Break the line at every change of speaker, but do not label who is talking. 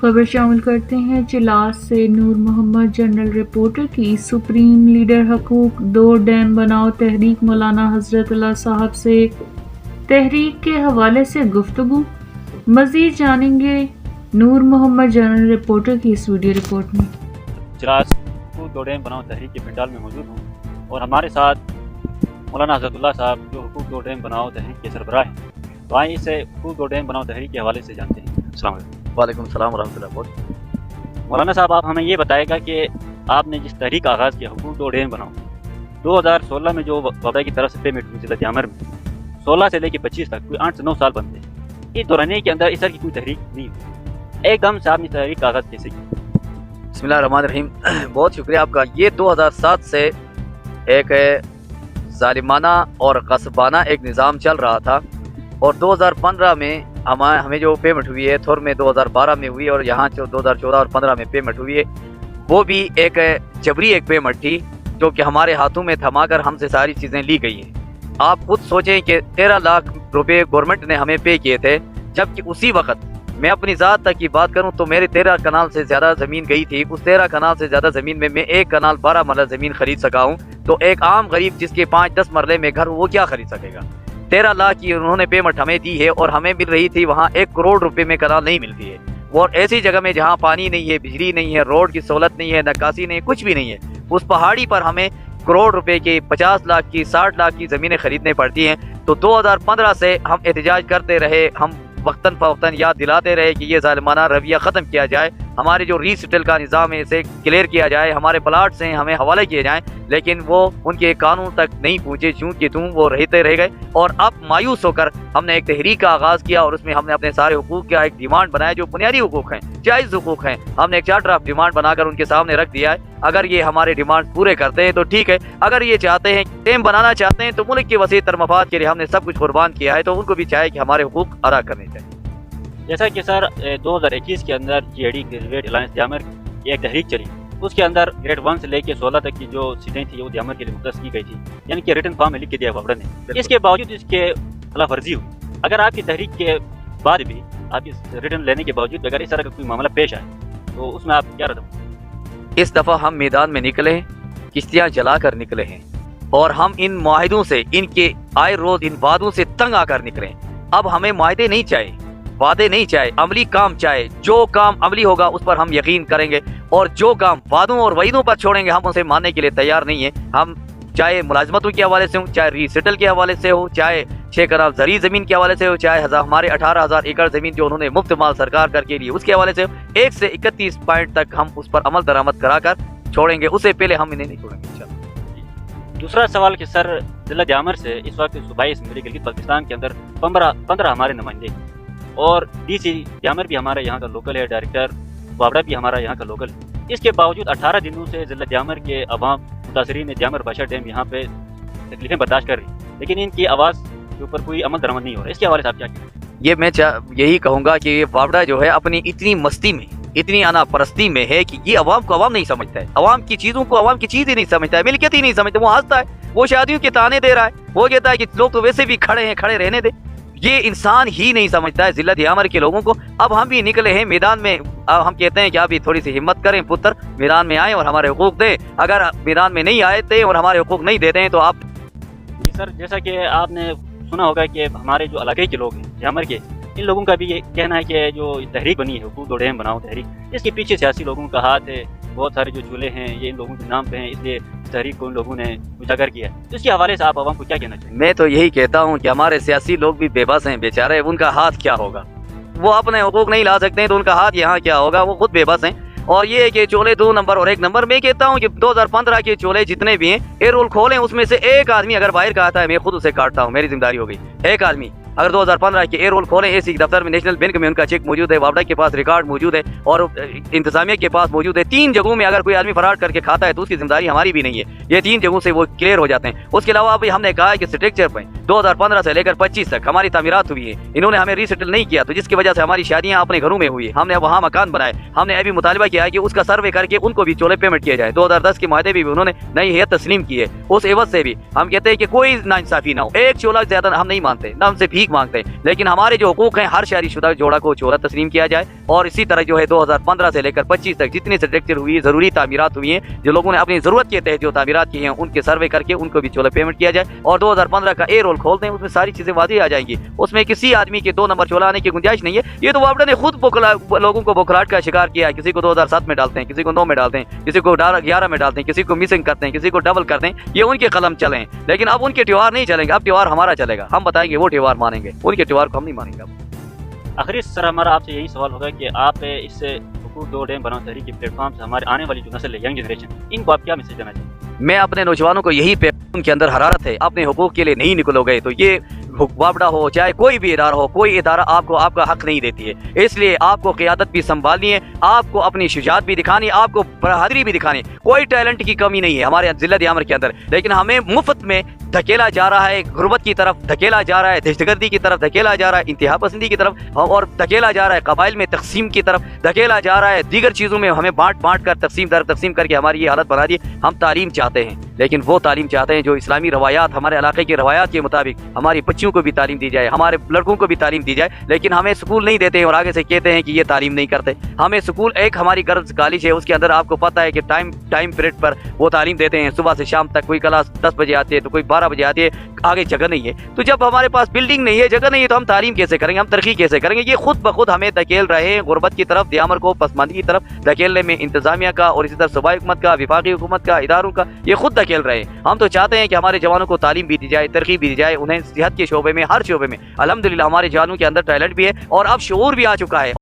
खबर शामिल करते हैं। चिलास से नूर मोहम्मद जनरल रिपोर्टर की सुप्रीम लीडर हकूक दो डैम बनाओ तहरीक मौलाना हजरत अल्लाह साहब से तहरीक के हवाले से गुफ्तगू। मजीद जानेंगे नूर मोहम्मद जनरल रिपोर्टर की इस वीडियो रिपोर्ट में।
चिलास हकूक दो डैम बनाओ तहरीक के पंडाल में मौजूद हूँ और हमारे साथ मौलाना हजरतुल्लाह साहब जो हकूक दो डैम बनाओ तहरीक के सरबराह हैं। तो आइए इसे हकूक दो डैम बनाओ तहरीक के हवाले से जानते हैं। अस्सलाम वालेकुम।
वालेकुम सलाम वरहमतुल्लाह।
मौलाना साहब, आप हमें ये बताएगा कि आपने जिस तहरीक का आगाज़ किया हकूक दो डैम बनाओ, 2016 में जो वबा की तरफ से पेमेंट हुई जिला जामर में 16 से लेकर 25 तक कोई 8 से 9 साल बनते हैं। इस दौरानिए के अंदर इस तरह की कोई तहरीक नहीं हुई, एकदम से आपने तहरीक का आगाज़ कैसे किया?
बिस्मिल्लाहिर्रहमानिर्रहीम। बहुत शुक्रिया आपका। ये 2007 से एक जालिमाना और गस्बाना एक निज़ाम चल रहा था और 2015 में हमें जो पेमेंट हुई है थोर में 2012 में हुई और यहाँ जो 2014 और 15 में पेमेंट हुई है वो भी एक जबरी एक पेमेंट थी जो कि हमारे हाथों में थमाकर हमसे सारी चीज़ें ली गई हैं। आप खुद सोचें कि 13 लाख रुपए गवर्नमेंट ने हमें पे किए थे, जबकि उसी वक्त मैं अपनी ज़ात तक की बात करूं तो मेरे 13 कनाल से ज़्यादा ज़मीन गई थी। उस 13 कनाल से ज़्यादा ज़मीन में मैं 1 कनाल 12 मरला ज़मीन खरीद सका हूं। तो एक आम गरीब जिसके 5-10 मरले में घर वो क्या खरीद सकेगा? 13 लाख की उन्होंने पेमेंट हमें दी है और हमें मिल रही थी वहाँ 1 करोड़ रुपए में कनाल नहीं मिलती है। और ऐसी जगह में जहाँ पानी नहीं है, बिजली नहीं है, रोड की सहूलत नहीं है, नक्काशी नहीं है, कुछ भी नहीं है, उस पहाड़ी पर हमें करोड़ रुपए की 50 लाख की 60 लाख की ज़मीनें खरीदने पड़ती हैं। तो 2015 से हम एहतजाज करते रहे, हम वक्तन फ़वक्तन याद दिलाते रहे कि ये ज़ालिमाना रवैया ख़त्म किया जाए, हमारे जो रीसेटल का निज़ाम है इसे क्लियर किया जाए, हमारे प्लाट्स हैं हमें हवाले किए जाएँ, लेकिन वो उनके कानून तक नहीं पहुँचे, चूँ कि तुम वो रहते रह गए। और अब मायूस होकर हमने एक तहरीक का आगाज़ किया और उसमें हमने अपने सारे हुकूक का एक डिमांड बनाया जो बुनियादी हुकूक हैं, जायज़ हुकूक हैं। हमने एक चार्टर ऑफ डिमांड बनाकर उनके सामने रख दिया है। अगर ये हमारे डिमांड पूरे करते हैं तो ठीक है, अगर ये चाहते हैं डैम बनाना चाहते हैं तो मुल्क के वसी तर मफाद के लिए हमने सब कुछ कुर्बान किया है, तो उनको भी चाहे कि हमारे हुकूक अदा करने चाहिए।
जैसा कि सर 2021 के अंदर GAD ग्रेजुएट अलायंस जामर की एक तहरीक चली, उसके अंदर ग्रेड 1 से लेकर 16 तक की जो सीटें थी वो जामर के लिए मुख्तस की गई थी, यानी कि रिटन फॉर्म में लिख के दिया वापड़ा ने। इसके बावजूद इसके खिलाफ वर्जी हुई। अगर आपकी तहरीक के बाद भी आप इस रिटर्न लेने के बावजूद अगर इस तरह का कोई मामला पेश आए तो उसमें आप क्या रद्द?
इस दफ़ा हम मैदान में निकले हैं, किश्तियाँ जला कर निकले हैं और हम इन मुआहिदों से, इनके आए रोज इन वादों से तंग आकर निकले। अब हमें मुआहिदे नहीं चाहिए, वादे नहीं चाहिए, अमली काम चाहिए। जो काम अमली होगा उस पर हम यकीन करेंगे और जो काम वादों और वईदों पर छोड़ेंगे हम उसे मानने के लिए तैयार नहीं है। हम चाहे मुलाजमतों के हवाले से हो, चाहे रीसेटल के हवाले से हो, चाहे 6 कनाल ज़री ज़मीन के हवाले से हो, चाहे हमारे 18,000 एकड़ ज़मीन जो उन्होंने मुफ्त माल सरकार करके लिए उसके हवाले से हो, 1 से 31 पॉइंट तक हम उस पर अमल दरामद कराकर छोड़ेंगे, उससे पहले हम इन्हें नहीं छोड़ेंगे।
दूसरा सवाल कि सर जिला जामर से इस वक्त सूबाई असम्बली गिलगित पाकिस्तान के अंदर 15 हमारे नुमाइंदे और DC जामर भी हमारा यहाँ का लोकल है, डायरेक्टर वावड़ा भी हमारा यहाँ का लोकल है। इसके बावजूद 18 दिनों से जिला जामर के अवाम मुतासरीन जामर बादशाह डैम यहाँ पे तकलीफें बर्दाश्त कर रही, लेकिन इनकी आवाज़ के ऊपर कोई अमल दरामद नहीं हो रहा। इसके हवाले से आप क्या कहेंगे?
ये मैं यही कहूँगा कि वावड़ा जो है अपनी इतनी मस्ती में, इतनी अना परस्ती में है कि ये अवाम को अवाम नहीं समझता है, अवाम की चीज़ों को अवाम की चीज़ ही नहीं समझता है, मिल्कियत ही नहीं समझता। वो हंसता है, वो शादियों के ताने दे रहा है, वो कहता है कि लोग तो वैसे भी खड़े हैं, खड़े रहने दे। ये इंसान ही नहीं समझता है जिला जामर के लोगों को। अब हम भी निकले हैं मैदान में। अब हम कहते हैं कि आप भी थोड़ी सी हिम्मत करें पुत्र, मैदान में आए और हमारे हुकूक दें। अगर मैदान में नहीं आए थे और हमारे हुकूक नहीं देते हैं तो आप
सर, जैसा कि आपने सुना होगा कि हमारे जो इलाके के लोग हैं जामर के, इन लोगों का भी ये कहना है कि जो तहरीक बनी है हुकूक दो डैम बनाओ तहरीक, इसके पीछे सियासी लोगों का हाथ है। बहुत सारे जो चूल्हे हैं ये इन लोगों के नाम पे हैं, इसलिए इस तहरीक को इन लोगों ने उजागर किया। तो इसके हवाले से आप आवाम को क्या कहना चाहिए?
मैं तो यही कहता हूँ कि हमारे सियासी लोग भी बेबस हैं बेचारे, उनका हाथ क्या होगा? वो अपने हुकूक नहीं ला सकते हैं तो उनका हाथ यहाँ क्या होगा? वो खुद बेबस हैं। और ये कि चोले 2 नंबर और 1 नंबर, मैं कहता हूँ कि 2015 के चोले जितने भी हैं ये रोल खोलें, उसमें से एक आदमी अगर बाहर का आता है मैं खुद उसे काटता हूँ, मेरी जिम्मेदारी हो गई। एक आदमी अगर 2015 के ए रोल खोलें, एसी दफ्तर में नेशनल बैंक में उनका चेक मौजूद है, वावड़ा के पास रिकॉर्ड मौजूद है और इंतजामिया के पास मौजूद है। 3 जगहों में अगर कोई आदमी फराड करके खाता है तो उसकी जिम्मेदारी हमारी भी नहीं है, ये 3 जगहों से वो क्लियर हो जाते हैं। उसके अलावा अभी हमने कहा है कि स्ट्रक्चर पर 2015 से लेकर 25 तक हमारी तामीरात हुई है, इन्होंने हमें रीसेटल नहीं किया, तो जिसकी वजह से हमारी शादियां अपने घरों में हुई, हमने वहाँ मकान बनाए। हमने अभी मुतालबा किया है कि उसका सर्वे करके उनको भी चोले पेमेंट किया जाए। 2010 के माहदे भी उन्होंने नई हैत तस्लीम की है, उस एवज से भी हम कहते हैं कि कोई नाइंसाफी ना हो। एक चोला ज्यादा हम नहीं मानते, ना हमसे भीख मांगते, लेकिन हमारे जो हुकूक हैं हर शादी शुदा जोड़ा को चोला तस्लीम किया जाए। और इसी तरह जो है 2015 से लेकर 25 तक जितनी स्ट्रक्चर हुई, जरूरी तामीरात हुई हैं, जो लोगों ने अपनी जरूरत के तहत जो तामीरात की हैं, उनके सर्वे करके उनको भी चोला पेमेंट किया जाए। और 2015 का ए रोल खोल दें, उसमें सारी चीजें वाज़ेह आ जाएंगी। उसमें किसी आदमी के 2 नंबर चोला आने की गुंजाइश नहीं है। ये तो वापडा ने खुद लोगों को बुखलाहट का शिकार किया है। किसी को 2007 में डालते हैं, किसी को 9 में डालते हैं, किसी को 11 में डालते हैं, किसी को मिसिंग करते हैं, किसी को डबल करते हैं। ये उनके कलम चले हैं, लेकिन अब उनके त्योहार नहीं चलेंगे, अब त्योहार हमारा चलेगा। हम बताएंगे वो त्योहार मानेंगे, उनके त्योहार को हम नहीं मानेंगे।
आखिरी सर हमारा आपसे यही सवाल होगा कि आप इससे हुकूक दो डैम बनाओ तहरीक के प्लेटफॉर्म से हमारे आने वाली जो नस्ल है, यंग जनरेशन, इनको आप क्या मैसेज देना चाहेंगे?
मैं अपने नौजवानों को यही उनके अंदर हरारत है, अपने हुकूक के लिए नहीं निकलोगे तो ये वापडा हो चाहे कोई भी इदारा हो, कोई इदारा आपको आपका हक नहीं देती है। इसलिए आपको क़ियादत भी संभालनी है, आपको अपनी शुजात भी दिखानी है, आपको बहादुरी भी दिखानी है। कोई टैलेंट की कमी नहीं है हमारे ज़िला दियामर के अंदर, लेकिन हमें मुफ्त में धकेला जा रहा है, गुर्बत की तरफ धकेला जा रहा है, दहशतगर्दी की तरफ धकेला जा रहा है, इंतहा पसंदी की तरफ, और धकेला जा रहा है कबाइल में तकसीम की तरफ धकेला जा रहा है, दीगर चीज़ों में हमें बांट कर तकसीम करके हमारी ये हालत बना दी। हम तालीम चाहते हैं, लेकिन वो तालीम चाहते हैं जो इस्लामी रवायात, हमारे इलाके की रवायात के मुताबिक हमारी बच्चियों को भी तालीम दी जाए, हमारे लड़कों को भी तालीम दी जाए। लेकिन हमें स्कूल नहीं देते हैं और आगे से कहते हैं कि ये तालीम नहीं करते। हमें स्कूल एक हमारी गर्ल्स कॉलेज है, उसके अंदर आपको पता है कि टाइम पीरियड पर वो तालीम देते हैं, सुबह से शाम तक। कोई क्लास 10 बजे आती है तो कोई 12 बजे आती है, आगे जगह नहीं है। तो जब हमारे पास बिल्डिंग नहीं है, जगह नहीं है, तो हम तालीम कैसे करेंगे, हम तरक्की कैसे करेंगे? ये खुद ब खुद हमें धकेल रहे हैं गुर्बत की तरफ, दियामर को पसमानदगी की तरफ धकेलने में इंतजामिया का और इसी तरह सूबाई हुकूमत का, विफाकी हुकूमत का, इदारों का, ये खुद धकेल रहे हैं। हम तो चाहते हैं कि हमारे जवानों को तालीम भी दी जाए, तरक्की भी दी जाए, उन्हें सेहत के शोबे में, हर शोबे में। अल्हम्दुलिल्लाह हमारे जवानों के अंदर टैलेंट भी है और अब शऊर भी आ चुका है।